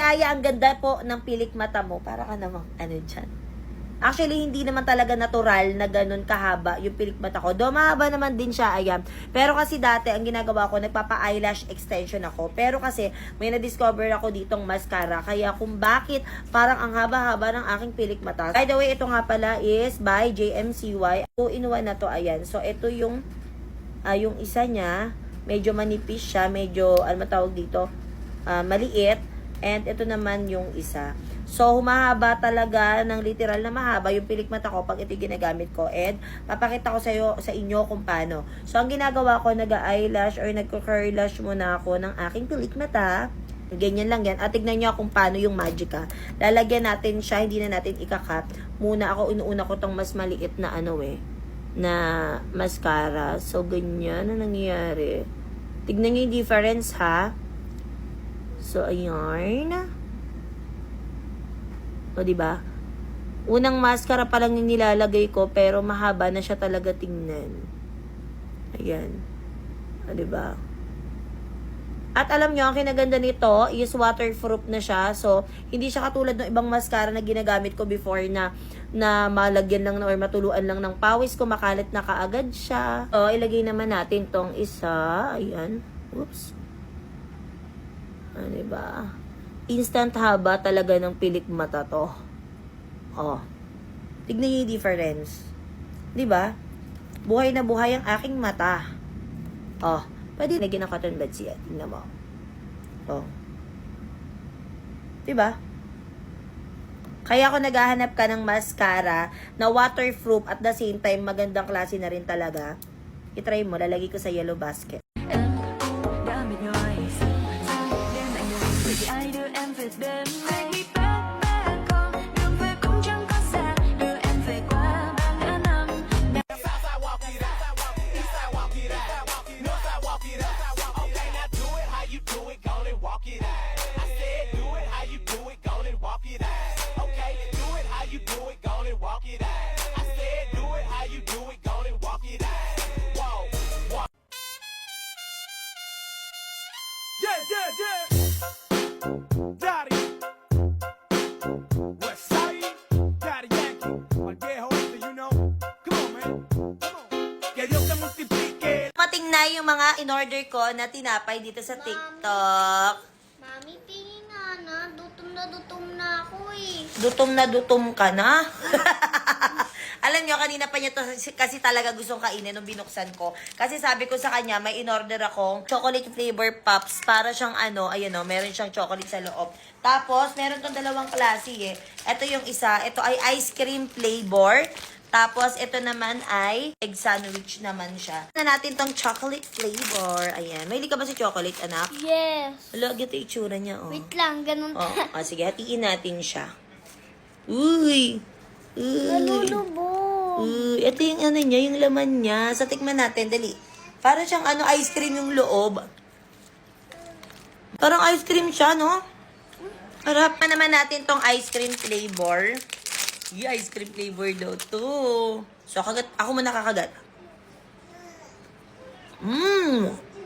Ate Aya, ang ganda po ng pilik mata mo. Para ka namang, ano dyan. Actually, hindi naman talaga natural na ganun kahaba yung pilik mata ko. Do, mahaba naman din siya, ayan. Pero kasi dati, ang ginagawa ko, nagpapa-eyelash extension ako. Pero kasi, may na-discover ako ditong mascara. Kaya kung bakit parang ang haba-haba ng aking pilik mata. By the way, ito nga pala is by JMCY. So, inuwan na to, ayan. So, ito yung isa niya. Medyo manipis siya. Medyo, ano matawag dito? Maliit. And ito naman yung isa. So, humahaba talaga ng literal na mahaba yung pilik mata ko pag ito ginagamit ko. And, papakita ko sa inyo kung paano. So, ang ginagawa ko, nag-eyelash or nagko-curl lash muna ako ng aking pilik mata. Ganyan lang yan. At tignan nyo kung paano yung magica. Lalagyan natin siya, hindi na natin ikakat. Muna ako, inuuna ko tong mas maliit na na mascara. So, ganyan na nangyayari. Tignan nyo yung difference, ha? So, ayan. O, diba? Unang mascara pa lang yung nilalagay ko, pero mahaba na siya talaga tingnan. Ayan. O, diba? At alam nyo, ang kinaganda nito is waterproof na siya. So, hindi siya katulad ng ibang mascara na ginagamit ko before na malagyan lang or matuluan lang ng pawis ko, makalat na kaagad siya. So, ilagay naman natin tong isa. Ayan. Oops. O, diba? Instant haba talaga ng pilik mata to. Oh. Tignan niyo yung difference. 'Di ba? Buhay na buhay ang aking mata. Oh, pwede lagyan ng cotton buds yan. Tingnan mo. Oh. 'Di ba? Kaya ako naghahanap ka ng mascara na waterproof at the same time magandang klase na rin talaga. I-try mo, lalagay ko sa yellow basket. Daddy, West Side, Daddy Yankee, my viejo, you know. Come on, man. Come on. Que Dios te multiplique. Mating na yung mga in-order ko na tinapay dito sa TikTok. Mami, tingin nga na. Dutom na ako eh. Dutom na dutom ka na. Alam nyo, kanina pa niya to kasi talaga gustong kainin nung binuksan ko. Kasi sabi ko sa kanya, may in-order akong chocolate flavor pops. Para siyang ayan o, meron siyang chocolate sa loob. Tapos, meron tong dalawang klase eh. Ito yung isa, ito ay ice cream flavor. Tapos, ito naman ay egg sandwich naman siya. Na natin tong chocolate flavor. Ayan. Mahilig ka ba sa chocolate, anak? Yes. Wala, ito yung itsura niya, oh. Wait lang, ganun Oh, sige, hatiin natin siya. Uy! Nalulubog. Ito yung niya, yung laman niya. Sa tikman natin, dali. Parang siyang ice cream yung loob. Parang ice cream siya, no? Harap pa naman natin tong ice cream flavor. Yeah, ice cream flavor daw to. So, ako muna kakagat.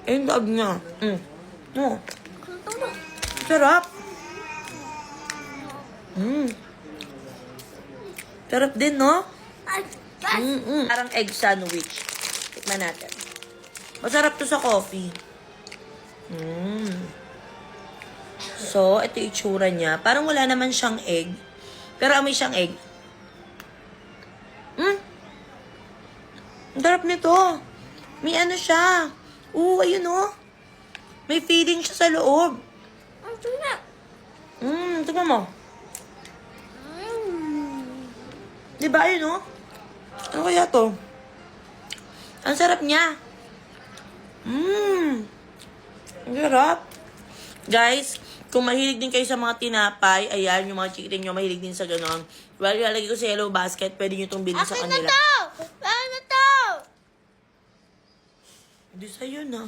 Ang dab niya. Oh. Sarap. Sarap din, no? Parang egg sandwich. Tikman natin. Masarap to sa coffee. So, ito yung itsura niya. Parang wala naman siyang egg. Pero amoy siyang egg. Ang sarap nito. May ano siya. Ayun, oh. May feeling siya sa loob. Ang tuna. Tignan mo. Diba, ayun, oh? Ano kaya to? Ang sarap niya. Ang sarap. Guys, kung mahilig din kayo sa mga tinapay, ayan, yung mga chicken nyo, mahilig din sa ganon. Well, ilalagay ko sa yellow basket, pwede nyo itong bilhin sa Akin kanila. na to! Ano to? Hindi sa'yo na.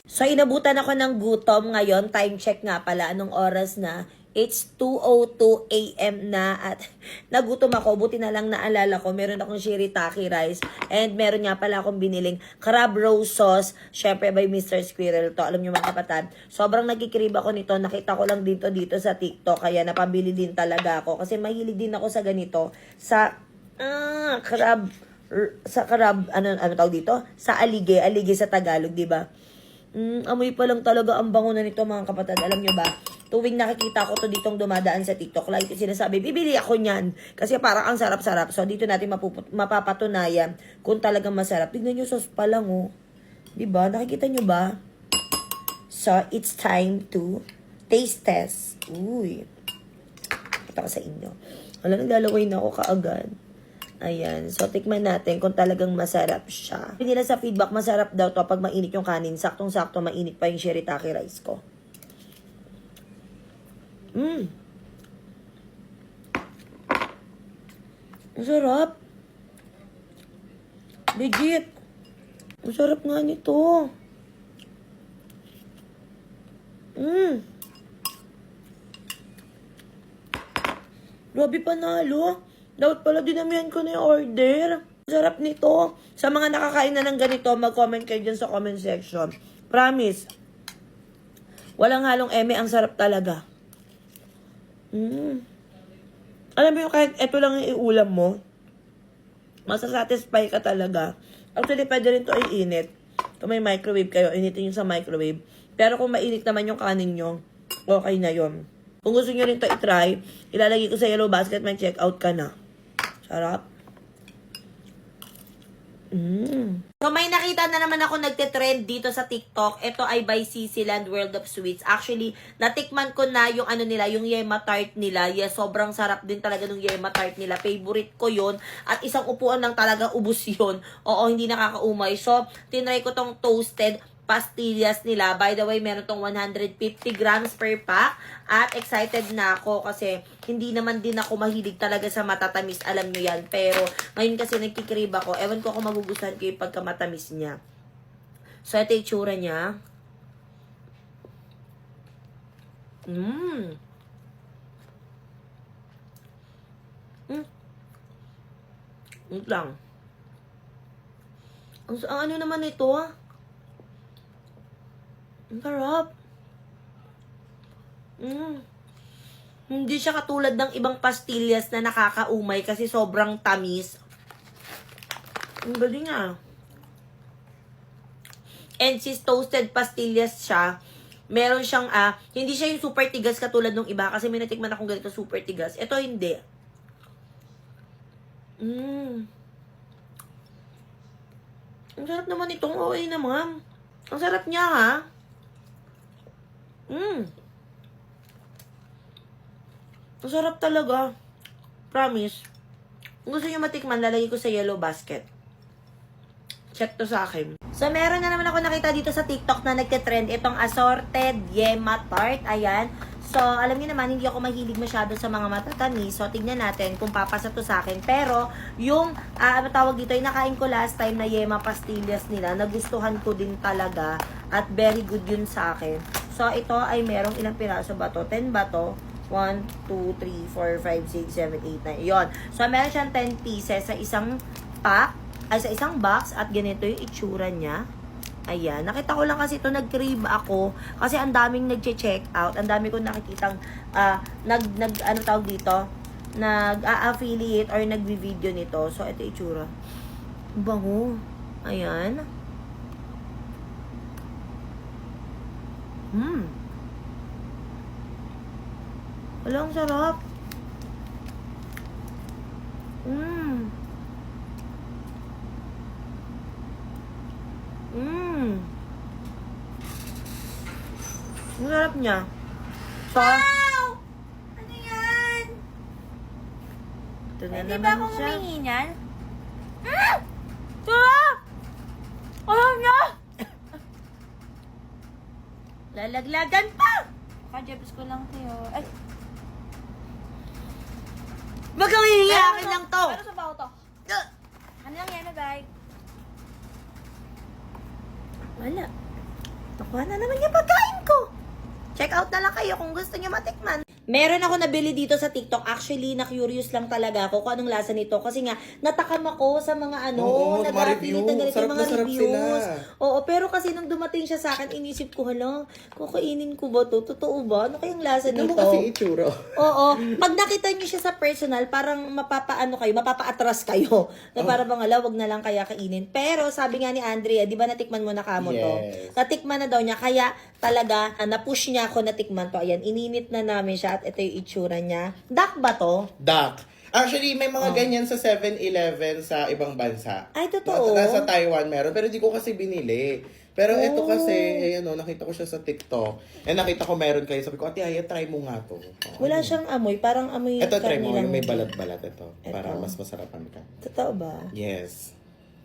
So, inabutan ako ng gutom ngayon. Time check nga pala. Anong oras na? It's 2:02 a.m. na at nagutom ako. Buti na lang naalala ko. Meron akong shirataki rice and meron nga pala akong biniling crab roast sauce. Syempre by Mr. Squirrel to. Alam niyo mga kapatid, sobrang nagkikrib ako nito. Nakita ko lang dito sa TikTok. Kaya napabili din talaga ako. Kasi mahilig din ako sa ganito. Sa crab, ano tawag dito? Sa alige sa Tagalog, di ba? Amoy pa lang talaga ang bango na nito mga kapatid. Alam nyo ba? Tuwing nakikita ko to ditong dumadaan sa TikTok, lagi ko sinasabi, bibili ako niyan. Kasi parang ang sarap-sarap. So, dito natin mapapatunayan kung talagang masarap. Tignan nyo, sauce pa lang, oh. Diba? Nakikita nyo ba? So, it's time to taste test. Uy. Kita ko sa inyo. Wala, naglalaway na ako kaagad. Ayan. So, tikman natin kung talagang masarap siya. Hindi nila sa feedback, masarap daw to pag mainit yung kanin. Saktong-sakto, mainit pa yung shirataki rice ko. Ang sarap. Legit. Ang sarap nga nito. Grabe panalo. Dapat pala dinamihan ko na yung order. Ang sarap nito. Sa mga nakakain na ng ganito, mag-comment kayo dyan sa comment section. Promise. Walang halong eme, ang sarap talaga. Alam mo yung kahit ito lang yung iulam mo, masasatisfy ka talaga. Actually, pwede rin ito iinit. Kung may microwave kayo, initin nyo sa microwave. Pero kung mainit naman yung kanin nyo, okay na yon. Kung gusto nyo rin ito i-try, ilalagay ko sa yellow basket, may check out ka na. Sarap. So, may nakita na naman ako nagte-trend dito sa TikTok. Ito ay by Sisiland World of Sweets. Actually, natikman ko na yung ano nila, yung Yema Tart nila. Yes, sobrang sarap din talaga ng Yema Tart nila. Favorite ko yon. At isang upuan lang talaga ubos yun. Oo, hindi nakakaumay. So, tinry ko tong toasted pastillas nila. By the way, meron tong 150 grams per pack. At excited na ako kasi hindi naman din ako mahilig talaga sa matatamis. Alam nyo yan. Pero ngayon kasi nagkikrib ako. Ewan ko kung magugustuhan ko yung pagkamatamis niya. So, ito yung tsura niya. Wait lang. Ang ano naman ito, Ang sarap. Hindi siya katulad ng ibang pastillas na nakakaumay kasi sobrang tamis. Ang galing And since toasted pastillas siya, meron siyang, hindi siya yung super tigas katulad ng iba kasi may natikman akong ganito super tigas. Ito hindi. Ang sarap naman itong OA naman. Ang sarap niya, Ang sarap talaga. Promise. Kung gusto nyo matikman, lalagay ko sa yellow basket. Check to sa akin. So, meron na naman ako nakita dito sa TikTok na nagtitrend itong assorted Yema Tart. Ayan. So, alam niyo naman, hindi ako mahilig masyado sa mga matatamis. So, tignan natin kung papasa to sa akin. Pero, yung, ano tawag dito, yung nakain ko last time na Yema pastillas nila, nagustuhan ko din talaga. At very good yun sa akin. So, ito ay merong ilang piraso ba to? 10 ba to? 1, 2, 3, 4, 5, 6, 7, 8, 9. Yun. So, meron siyang 10 pieces sa isang pack, ay sa isang box, at ganito yung itsura niya. Ayan. Nakita ko lang kasi ito, nag-crave ako. Kasi ang daming nag-check out. Ang dami ko nakikitang, ano tawag dito? Nag-affiliate or nag-video nito. So, ito yung itsura. Bango. Ayan. Wala, ang sarap. Ang sarap niya. So, Wow! Ano yan? ito na Pwede ba naman akong siya. humingi niyan? Sarap! Ayaw niya! Lalaglagan pa! Kajebs ko lang kayo. Ay, Wag kang hihingi, akin lang to. Pero sa baho to. Ano lang yan, bag? Wala. Nakuha na naman yung pagkain ko. Check out na lang kayo kung gusto niyo matikman. Meron ako nabili dito sa TikTok. Actually, na-curious lang talaga ako kung anong lasa nito. Kasi nga, natakam ako sa mga Oo, sa mga review. Sarap na sarap sila. Oo, pero kasi nung dumating siya sa akin, inisip ko, hala, kukainin ko ba to? Totoo ba? Ano kayang lasa Ano nito? mo kasi itsura? Oo. Pag nakita niyo siya sa personal, parang mapapa-atras kayo. Na para bang ala, wag na lang kaya kainin. Pero sabi nga ni Andrea, di ba natikman mo na kamo to? Yes. Natikman na daw niya, kaya talaga, na-push niya ako natikman to. Ayan, ininit na namin siya at ito yung itsura niya. Duck ba to? Duck. Actually, may mga ganyan sa 7-Eleven sa ibang bansa. Ay, totoo? Nasa Taiwan meron, pero di ko kasi binili. Pero ito kasi, ayan o, nakita ko siya sa TikTok. Nakita ko meron kayo. Sabi ko, ate, Aya, try mo nga to. Wala siyang amoy, parang amoy Ito, try mo. kanilang- Yung may balat-balat ito. Para Ito. mas masarapan ka. Totoo ba? Yes.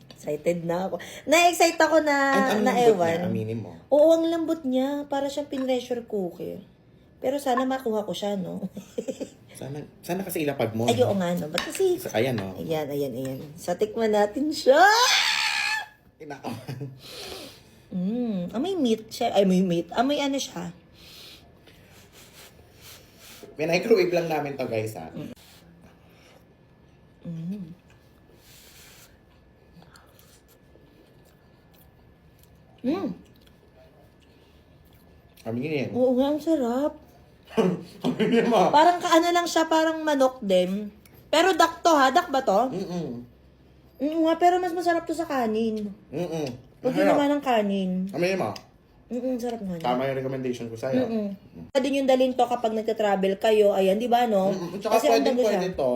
Excited na ako. Na-excite ako na, Ang na lambot ewan. niya, aminin mo. Oo, ang lambot niya. Para siyang pressure cooker. Pero sana makuha ko siya, no? Sana kasi ilapag mo. Ay, oo nga, no? Ba't kasi... Ayan, no? Ayan, ayan, ayan. Sa tikman natin siya. Inakaman. Amoy meat siya. Ay, may meat. Amoy ano siya. Minicrowave lang namin to, guys, ha? Aminin. Oo nga, ang sarap. Aminin mo. Parang kaano lang siya, parang manok din. Pero duck to ha? Duck ba to? Oo nga, pero mas masarap to sa kanin. Huwag yun naman ng kanin. Aminin mo. Sarap nga. Tama yung recommendation ko sa'yo. Pwede yung dalhin to kapag nagka-travel kayo. Ayan, di ba, no? Tsaka ang pwede ganda siya. to.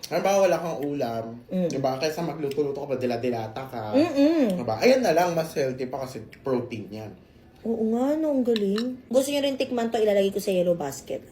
Halimbawa wala kang ulam. Diba? Kaysa magluto-luto ka pa, dila-dilata ka. Diba? Ayan na lang, mas healthy pa kasi protein yan. Oo nga, no? Ang galing. Gusto nyo rin tikman to, ilalagay ko sa yellow basket.